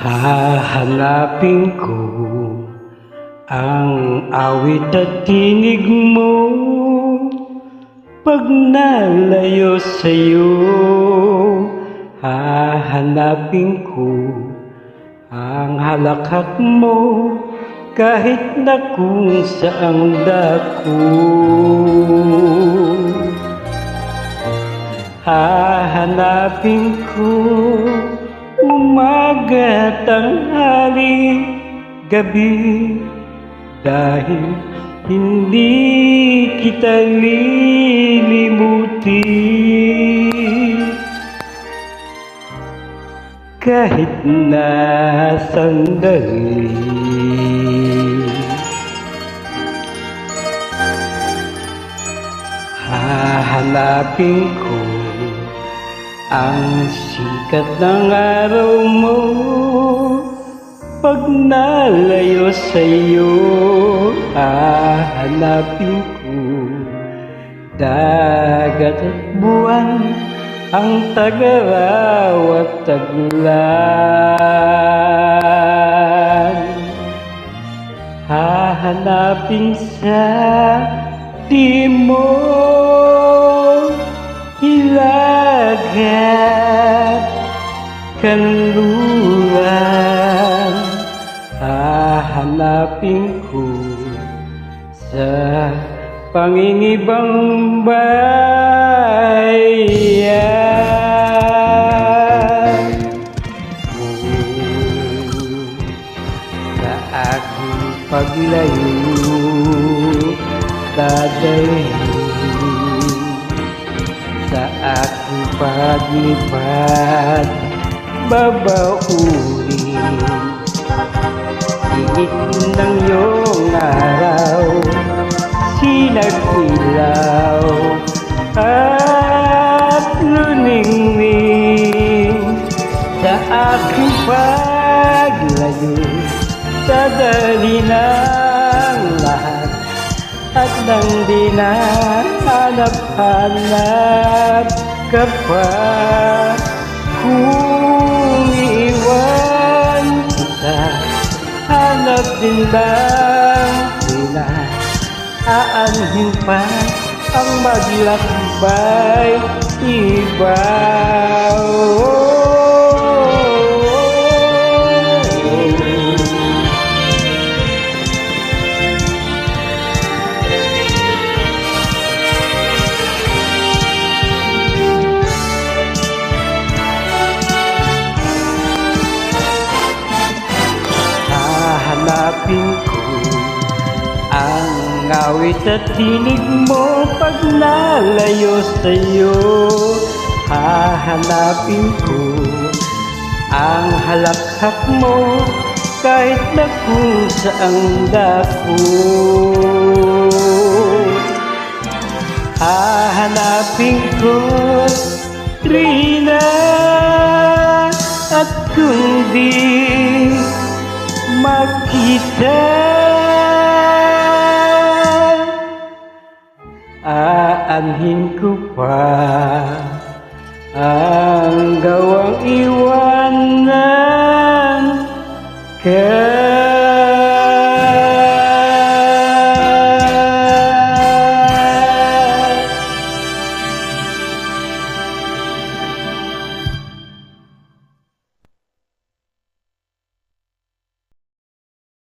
Hahanapin ko ang awit at tinig mo pag nalayo sa'yo. Hahanapin ko ang halakhak mo kahit na kung saang dako. Hahanapin ko umaga, tanghali, gabi, dahil hindi kita lilimutin kahit na sandali. Hahanapin ko ang sikat ng araw mo pag nalayo sa'yo. Hahanapin ko dagat at buwan, ang tag-araw at taglan. Hahanapin sa timog, hilagat, kanluran. Hahanapin ko sa pangingibang bayan. Sa aking paglayo, dadalhin sa aking paglipad, babaunin higit ng iyong araw, sinag-ilaw at luningning. Sa aking paglayo, dadalhin ang lahat at nang dinahanap-hanap ka pa. Kung iwan kita, hanap din lang sila. Aanhin pa ang maglakbay ibaw. Hahanapin ko ang awit at tinig mo pag nalayo sa'yo. Hahanapin ko ang halakhak mo kahit na kung saang dako. Hahanapin ko, Trina, at kung di makita, aanhin ko pa ang gawang iwanan ka.